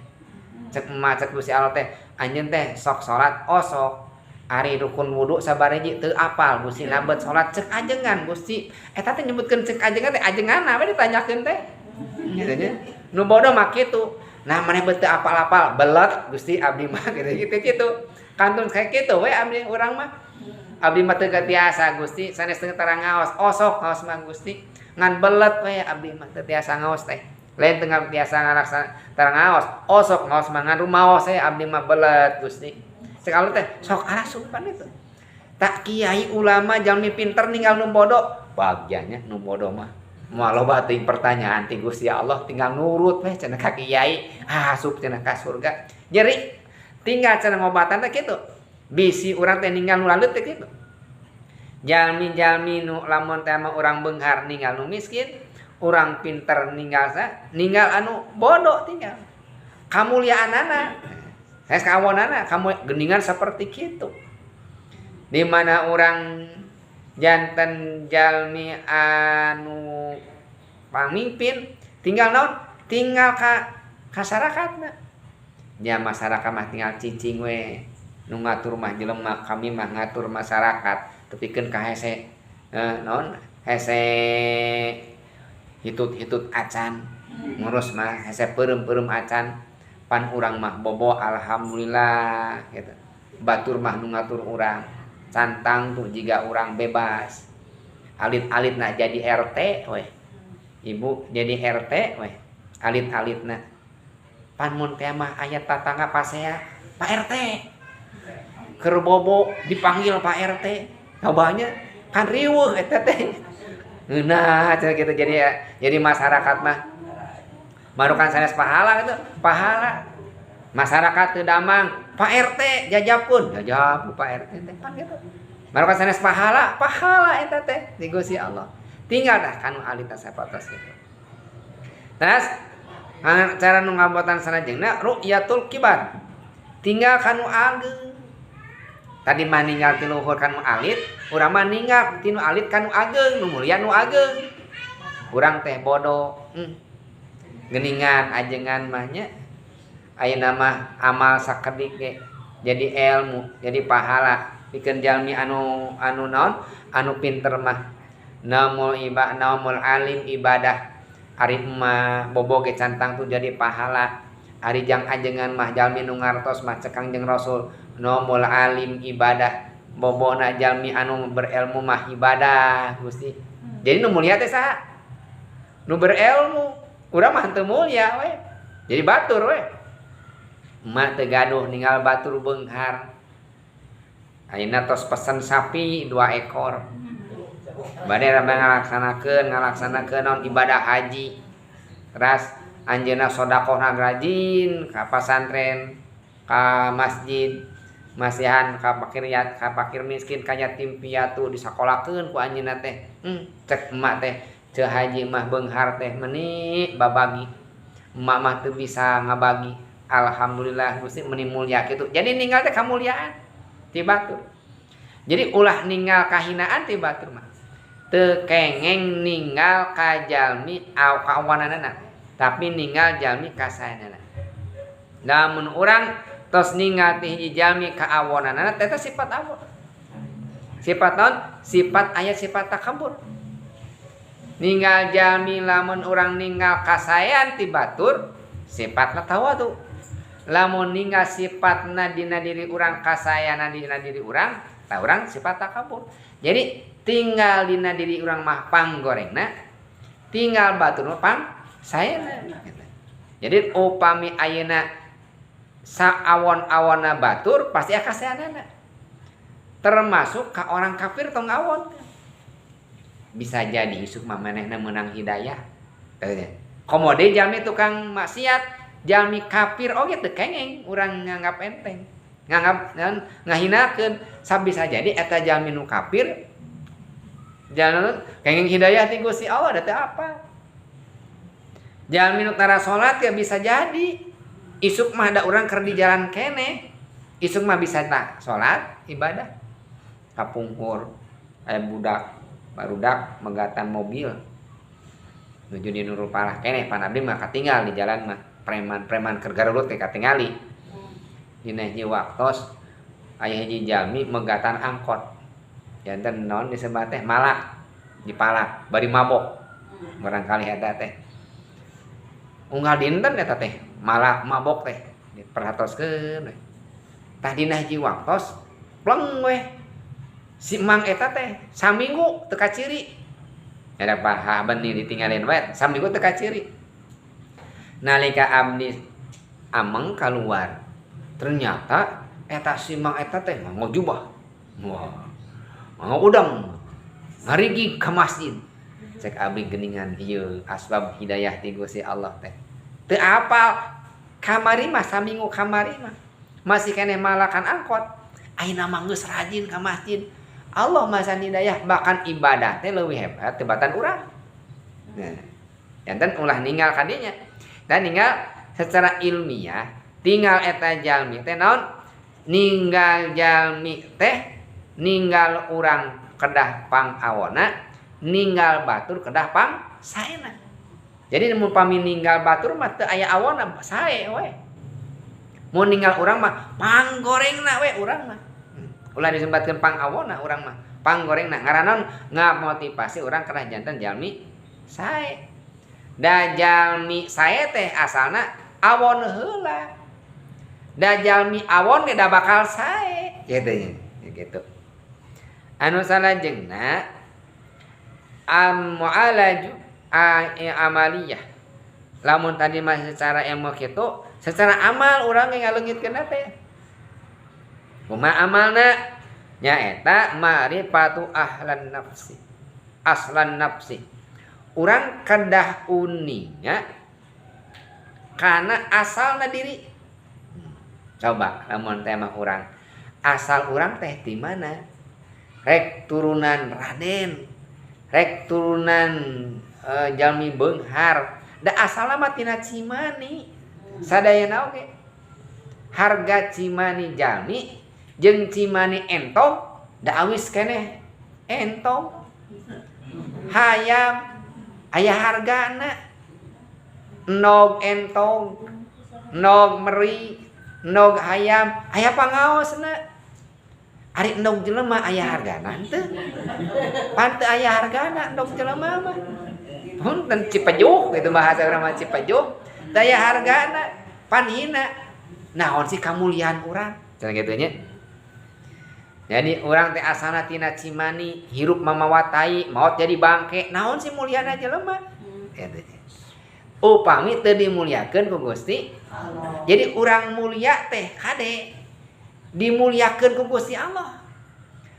A: Cek emak cek Gusti Allah teh anjeun teh sok salat sok ari rukun wudu sabariji teu apal Gusti nabeut salat cek ajengan Gusti eta teh nyebutkeun cek ajengan teh ajengan apa ditanyakeun teh gitu nya nu bodoh mah kitu nah maneh teu apal-apal belet Gusti abdi mah gitu kantun kayak kitu we abdi urang mah abdi mah teu tiasa Gusti sanes teu tara ngaos sok ngaos mah Gusti ngan belet we abdi mah teu tiasa ngaos teh lain tengah biasa ngalaksana tara ngaos sok ngaos mah ngan rumaos abdi mah belet Gusti sekali teh sok arasupan itu tak kiai ulama jalmi pinter ninggal nu bodoh bagiannya nu bodoh mah moal loba teuing pertanyaan ti Gusti Allah tinggal nurut we cenah ka kiai asup cenah ka surga jadi tinggal cenah ngobatan teh kitu bisi urang teh ninggal nu landeut teh kitu jalmi-jalmi nu lamun teh mah urang beunghar ninggal nu miskin urang pinter ninggal anu bodoh tinggal kamuliaanana es kawonana kamu geningan seperti kitu di mana urang janten jalmi anu pamimpin tinggal naon tinggal ka masyarakatna nya masyarakat mah tinggal cicing we nu ngatur mah jelema kami mah ngatur masyarakat tepikeun ka hese naon hese hitut-hitut acan ngurus mah hese peureum-peureum acan pan urang mah bobo alhamdulillah gitu batur mah nu ngatur urang cantang tuh jika urang bebas alit-alitna jadi RT weh ibu jadi RT weh alit-alitna pan mun teh mah aya tatangga pasea Pak RT keur bobo dipanggil Pak RT kabanya kan riweuh eta teh nah gitu jadi masyarakat mah marukan sanes pahala gitu pahala masyarakat teu damang Pak RT jajapun Pak RT teh pan gitu marukan sanes pahala eta teh di Gusti Allah tinggal dah kanu alita sapatos gitu terus cara nu ngabotan sanajeungna ru'yatul kibar tinggal kanu ageng tadi mah ninggal ti luhur kanu alit urang mah ninggal ti nu alit kanu ageng nu mulia nu ageng urang teh bodoh geningan ajengan mahnya ayeuna mah amal sakedik ge jadi ilmu jadi pahala pikeun jalmi anu naon anu pinter mah naumul alim ibadah ari mah bobo ge cantang tuh jadi pahala ari jang ajengan mah jalmi nu ngartos mah cekang jeung Rasul naumul alim ibadah bobona jalmi anu berilmu mah ibadah Gusti jadi nu mulia teh saha nu berilmu urang mah teu mulia we. Jadi batur we. Emak teu gaduh ninggal batur beunghar. Ayeuna tos pesen sapi 2 ekor. Bade ngalaksanakeun naon ibadah haji. Teras anjeunna sedekahna rajin ka pasantren, ka masjid, masihan ka fakir miskin ka yatim piatu disakolakeun ku anjeunna teh. Cek emak teh teu haji mah beunghar teh meuni babagi emak mah teu bisa ngabagi alhamdulillah Gusti meuni mulia kitu jadi ninggal teh kamuliaan ti batur jadi ulah ninggal kahinaan ti batur mah teu kengeng ninggal ka jalmi kawananana tapi ninggal jalmi kasayanana lamun urang tos ninggal ti hiji jalmi ka awonanana teh sifat awon sifat naon sifat aya sifat takabur ninggal jalmi lamun urang ninggal kasayan ti batur sifatna tawadu lamun ninggal sifatna dina diri urang kasayana dina diri urang tah urang sifat takabur. Jadi tinggal dina diri urang mah panggorengna, tinggal batur mah pang saena. Jadi upami ayeuna saawon-awonna batur pasti akaseanana. Termasuk ka orang kafir tong awon. Bisa jadi isuk mah manehna menang hidayah. Komode jalmi tukang maksiat, jalmi kafir oge teu kengeng urang nganggap enteng. Nganggap ngahinakeun sabisa jadi eta jalmi nu kafir jalan kenging hidayah ti Gusti Allah da teu apa. Jalmi nu tara salat ya bisa jadi isuk mah da urang keur di jalan keneh. Isuk mah bisa tah salat ibadah. Kapungkur aya barudak megatan mobil. Nuju di Nurul Falah keneh pan abdi mah katinggal di jalan mah preman-preman keur garulut teh katingali. Dina hiji waktos aya hiji jalmi megatan angkot. Janten naon disebut teh malak dipalak bari mabok. Barangkali eta teh. Unggal dinten eta teh malak mabok teh diperhatoskeun we. Tah dina hiji waktos pleng we. Si mang eta teh saminggu teu kaciri. Ada paha benih ditinggalin wae saminggu teu kaciri. Nalika abdi ameng keluar, ternyata eta si mang eta teh ngojubah. Wah. Udang ngarigi ka masjid. Cek abdi geuningan ieu asbab hidayah ti Gusti Allah teh. Teu apal kamari mah saminggu kamari mah masih keneh malakan angkot. Ayeuna mah geus rajin ka masjid. Allah masan hidayah bahkan ibadah teh leuwih hebat tibatan urang. Nah, janten ulah ninggal kadinya. Dan ninggal secara ilmiah tinggal eta jalmi teh naon? Ninggal jalmi teh ninggal urang kedah pangawona, ninggal batur kedah pang saena. Jadi mun pami ninggal batur mah teu aya awona sae we. Mun ninggal urang mah panggorengna we urang mah. Ulah disebutkeun pangawona urang mah panggorengna ngaranon ngamotivasi urang kedah janten jalmi sae. Da jalmi sae teh asalna awon heula. Da jalmi awon ge da bakal sae kitu nya gitu. Anu salajengna mu'alaju amaliyah. Lamun tadi mah secara emo kitu, secara amal urang ge ngaleungitkeun teh. Kumaha amalna? Nyaeta ma'rifatu ahlan nafsi. Aslan nafsi. Urang kedah uninya kana asalna diri. Coba lamun teh mah urang. Asal urang teh di mana? Rek turunan Raden. Rek turunan jalmi beunghar. Da asalna mah tina Cimani. Sadayana oge. Harga Cimani jalmi jeung Cimani entong da awis keneh entong. Hayam aya hargana. Nog entong, nog meri, nog hayam aya pangaosna. Ari nog jelema aya hargana teu? Pan teu aya hargana nog jelema mah. Punten cipejuh gitu bahasa urang mah cipejuh. Teu aya hargana, pan hina. Naon sih kamuliaan urang? Cenah kitu nya. Jadi urang teh asalna tina Cimani, hirup mamawatai, maot jadi bangke. Naon sih muliana jelema? Eta teh. Upami teu dimuliakeun ku Gusti Allah. Jadi urang mulia teh kade dimuliakeun ku Gusti Allah.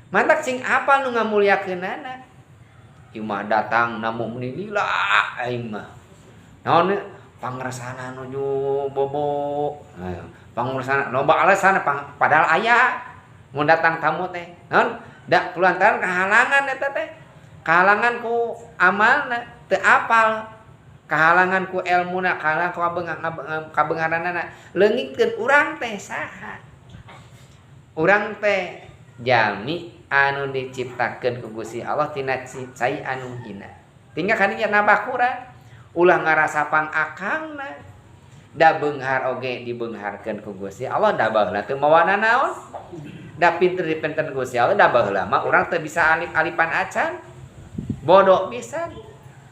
A: Mantak sing apa nu ngamuliakeunana? Ieu mah datang namuh muni lila aing mah. Naon pangresana nuju bobo. Pangresana loba alasan padahal aya mun datang tamu teh. Naon? Da kulantaran kahalangan eta teh. Kahalangan ku amalna teu apal. Kahalangan ku elmuna, kahalangan ku kabeungaranana. Leungitkeun urang teh saha? Urang teh jalmi anu diciptakeun ku Gusti Allah tina cai anu hina. Tinggal kadinya nabakuran ulah ngarasa pangakangna. Da beunghar oge dibeungharkeun ku Gusti Allah da baheula teu mawana naon. Da pinter dipenten Gusti Allah da baheula mah urang teu bisa alip-alipan acan. Bodoh pisan.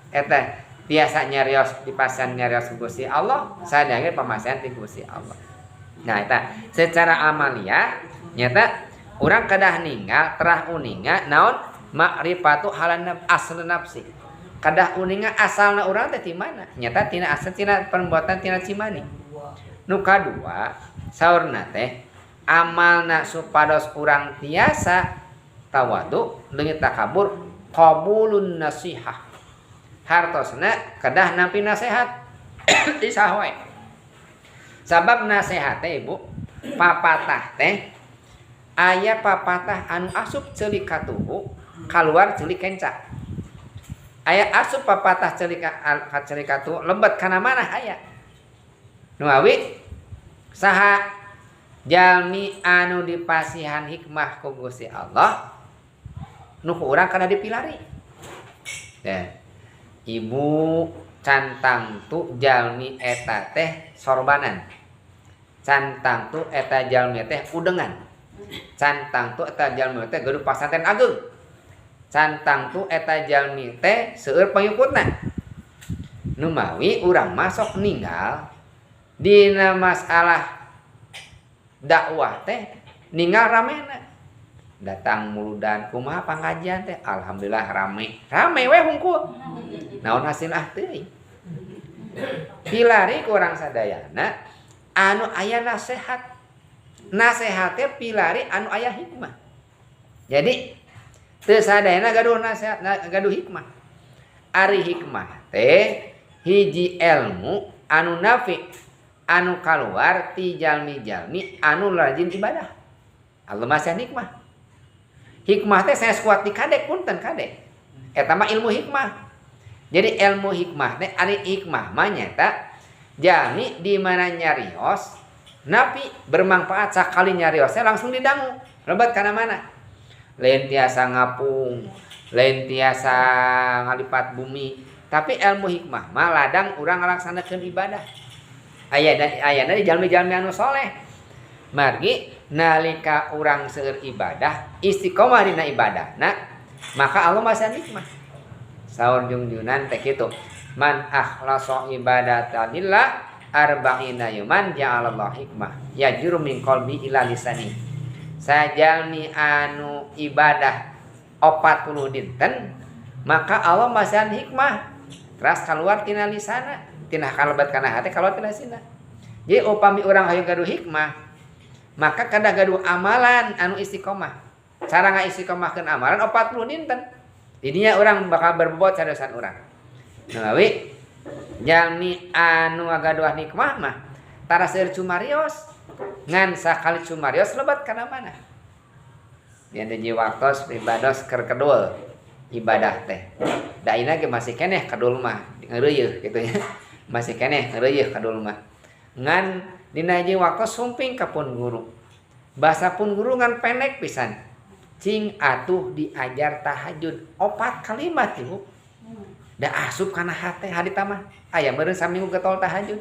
A: Eta biasa nyarios dipasan nyarios ku Gusti Allah, sadaya pamasean ti Gusti Allah. Nah eta secara amalia nyata urang kadah ninggal terah uninga naon makrifatu halan asal nafsi kadah uninga asalna urang teh ti mana nyata tina asal tina perbuatan tina cimani nu kadua saurna teh amalna supados urang tiasa tawadu leungit takabur qabulun nasihah hartosna kedah nampi nasihat isahoe sabab nasihat teh ibu papatah teh aya papatah anu asup ceulik katuhu kaluar ceulik kenca aya asup papatah ceulik katuhu lebat kana mana aya nu awi saha jalmi anu dipasihan hikmah ku Gusti Allah nu ku urang kana dipilari ibu cantang tu jalmi eta teh sorbanan cantang tu eta jalmi teh udengan cantang tu eta jalmi teh gaduh pasantren ageung cantang tu eta jalmi teh seueur pangikutna nu mawi urang masok ninggal dina masalah dakwah teh ninggal ramena datang muludan kumaha pangajian teh alhamdulillah rame we hungkul naon hasil teuing pilari ku urang sadayana anu aya nasihat teh pilari anu aya hikmah jadi teu sadayana gaduh nasihat gaduh hikmah ari hikmah teh hiji ilmu anu nafi anu kaluar ti jalmi-jalmi anu rajin ibadah Allah masih hikmah hikmah teh saya kuat di kadek punten kadek eta mah ilmu hikmah jadi ilmu hikmah teh ari hikmah mah nyata jalmi di mana nyarios napi bermanfaat sakali nyariosnya langsung didangu lebat kana mana lain tiasa ngapung lain tiasa ngalipat bumi tapi ilmu hikmah mah ladang urang ngalaksanakeun ibadah ayana di jalmi-jalmi anu soleh margi nalika urang seueur ibadah istiqomah dina ibadahna maka Allah masih nikmah saur junjunan teh kitu man akhlasa ibadatan lillah arba'ina yauman ja'alallahu hikmah yajru min qalbi ila lisani sajalmi anu ibadah 40 dinten maka Allah masih hikmah teras keluar tina lisana tina kalebat kana hate keluar tina lisana jadi upami urang hayang gaduh hikmah maka kada gaduh amalan anu istiqomah cara ngaistiqomahkeun amalan 40 dinten didinya urang bakal berbobot sadosan urang nawi jalmi anu ngagaduh hikmah mah tara seueur cumarios ngan sakali cumarios lebat kana mana nya deui waktos ibados keur kedul ibadah teh daina ge masih keneh kedul mah ngeureuyeuh kitu nya masih keneh ngeureuyeuh kedul mah ngan dina hiji waktu sumping ka pun guru bahasa pun guru ngan pendek pisan cing atuh diajar tahajud 4 kalimat ibu da asup kana hate hadita mah aya meureun saminggu getol tahajud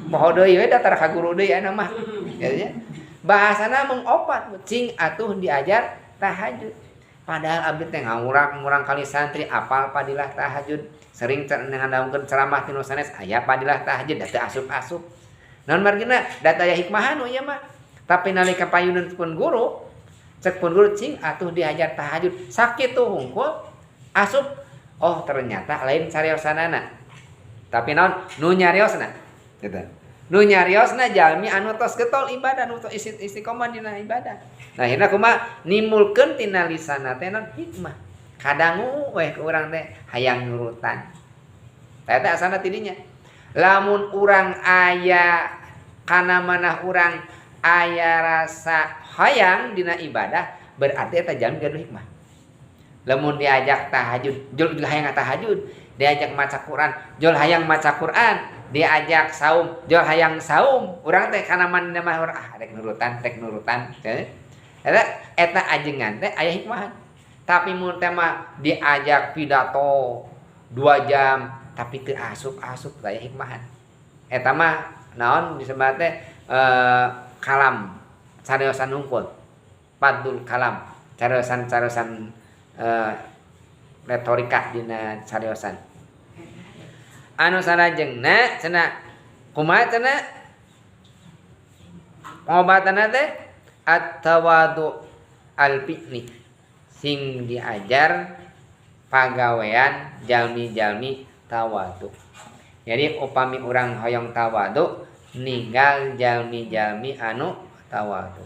A: moho deui we da tara ka guru deui aya mah ya bahasana mung 4 cing atuh diajar tahajud padahal abdi teh ngurang kali santri apal padilah tahajud sering ngadaungkeun ceramah tinu sanes aya padilah tahajud da teu asup-asup non margina data aya hikmahan ieu mah tapi nalika payuneun pun guru cek pun guru cing atuh diajar tahajud sakitu hungkul asup oh ternyata lain cariosanana tapi naon nu nyariosna gitu nu nyariosna jalmi anu tos getol ibadah anu tos istiqomah dina ibadah nah akhirna kumaha nimulkeun tina lisanna teh naon hikmah kadangu weh ku urang teh hayang nurutan eta teh asalna tidinya lamun urang aya kana manah urang aya rasa hayang dina ibadah berarti eta jalmi gaduh hikmah lamun diajak tahajud jol hayang tahajud diajak maca Quran jol hayang maca Quran diajak saum jol hayang saum urang teh kana maneh mah rek nurutan eta ajengan teh aya hikmahan tapi mun teh mah diajak pidato 2 jam tapi teu asup-asup aya hikmahan eta mah naon disebut teh kalam cariosan hungkul padul kalam cariosan retorika dina cariosan anu salajengna cenah kumaha cenah pengobatanna teh at-tawadu al-fi'li sing diajar pagawean jalmi-jalmi tawadu. Jadi upami urang hoyong tawadu ninggal jalmi-jalmi anu tawadu.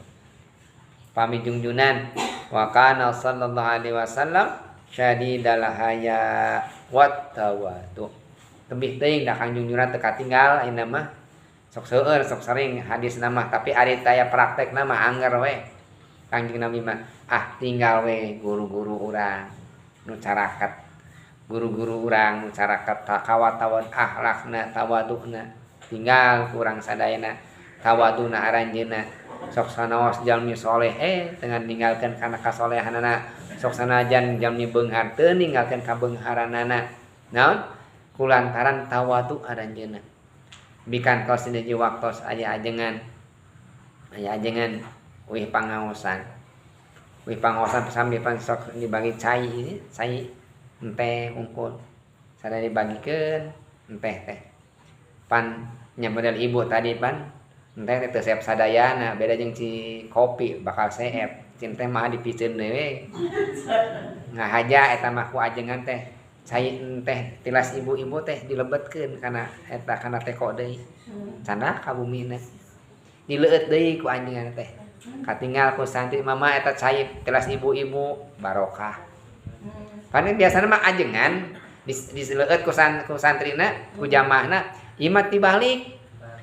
A: Pami junjunan wa kana sallallahu alaihi wasallam syadidal haya wat tawadu. Tembih teuing da Kangjeng junjunan teu katinggal ayeuna mah sok seueur sok sering hadis nama tapi ari taya praktek nama angger we. Kangjeng Nabi mah tinggal we guru-guru urang nu carakat. Guru-guru urang nu carakat takawatawad akhlakna tawaduna tinggal kurang sadayana tawaduna aranjeunna sok sanaos jalmi soleh dengan ninggalkeun kana kasolehanana sok sanajan jalmi beunghar teu ninggalkeun kabeungharanana naon kulantaran tawadu aranjeunna bikan kos di waktos aya ajengan wih pangaosan sambil pan sok dibagi cai ini cai enteh unggul sada dibagikeun enteh teh pan nya model ibu tadi pan enteh teh seep sadayana beda jeung ci kopi bakal seep cin teh mah dipiceun dewe ngahaja eta mah ku ajengan teh cai enteh tilas ibu-ibu teh dilebetkeun kana eta kana teko deui canda kabumina dileueut deui ku ajengan teh katinggal ku santri mama eta cai tilas ibu-ibu barokah. Paling biasanya mah ajengan diseleueut ku santrina ku jamaahna ieu tibalik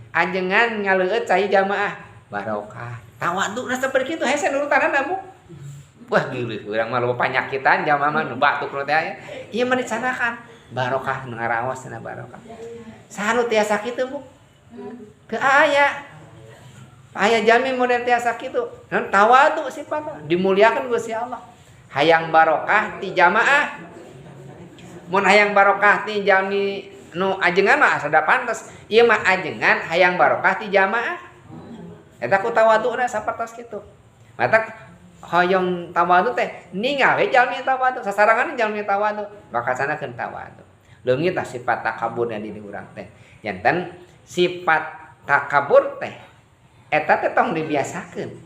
A: ajengan ngaleueut cai jamaah barokah tawaduna saperti kitu hese nurutanana Bu wah geuleuh urang mah loba panyakitan jamaah mah nu batuk nu teh ieu mah dicanakan barokah nu ngaraosna barokah saha tiasa kitu Bu teu aya jami model tiasa kitu tawadu sifatna dimuliakeun Gusti Allah. Hayang barokah ti jamaah mun hayang barokah ti jalmi nu ajengan mah sada pantes ieu mah ajengan hayang barokah ti jamaah eta ku tawaduna sapertos kitu mata hoyong tawadu teh ningal we jalmi tawadu sasarangan jalmi tawadu bakasanakeun tawadu leungit tah sifat takabur di urang teh janten sifat takabur teh eta teh tong dibiasakeun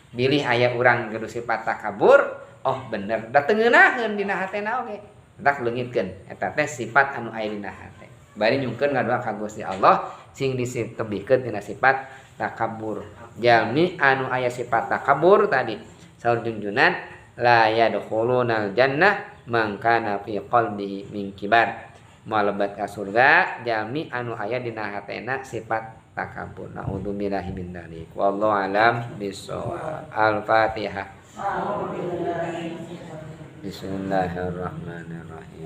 A: bilih aya urang kudu sifat takabur oh bener da teu ngeunaheun dina hatena oge dak leungitkeun eta teh sifat anu aya dina hate bari nyungkeun ngadua ka Gusti Allah sing disebutkeun dina sifat takabur jalmi anu aya sifat takabur tadi saur junjunan la yadkhulunal jannah man kana fi qalbihi min kibar moal lebat ka surga jalmi anu aya dina hatena sifat takabur. Na'udzubillahi min dzalik. Wallahu alam bissawab. Al-Fatihah. Bismillahirrahmanirrahim.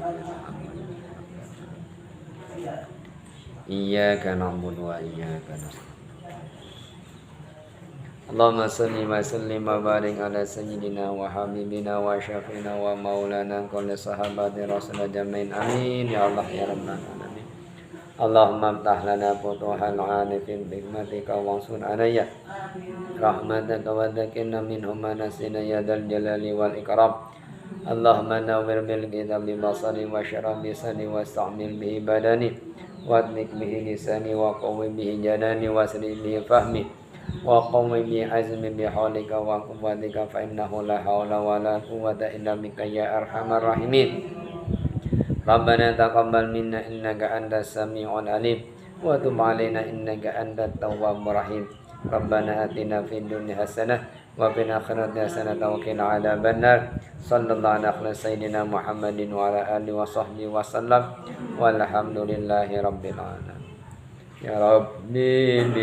A: Iyyaka na'budu wa iyyaka nasta'in. Allahumma salli wa sallim wa barik ala sayyidina wa habibina wa syafiina wa maulana kulli sahabati rasulullah jami'in amin ya Allah ya rabbal alamin. Allahumma amtah lana futuhal arifin bihikmatika wansur alayya rahmataka wa dhakinna minhum manasina ya dzal jalali wal ikram. Allahumma nawwir bil kitabi basari wa syarah bisani wa sta'mil bihi badani wa adnik bihi lisani wa qawwi bihi janani wa sri bihi fahmi wa qawwi bihi azmi bi hawlika wa quwwatika fa innahu la hawla wa la quwwata illa bika ya arhamar rahimin. Rabbana taqabbal minna innaka antas samiul alim wa tub alaina innaka antat tawwabur rahim. Rabbana atina fid dunya hasanah wa fil akhirati hasanah wa qina adzabannar. Sallallahu ala sayyidina Muhammadin wa ala alihi wa sahbihi wa sallam. Walhamdulillahi rabbil alamin. Ya Rabbi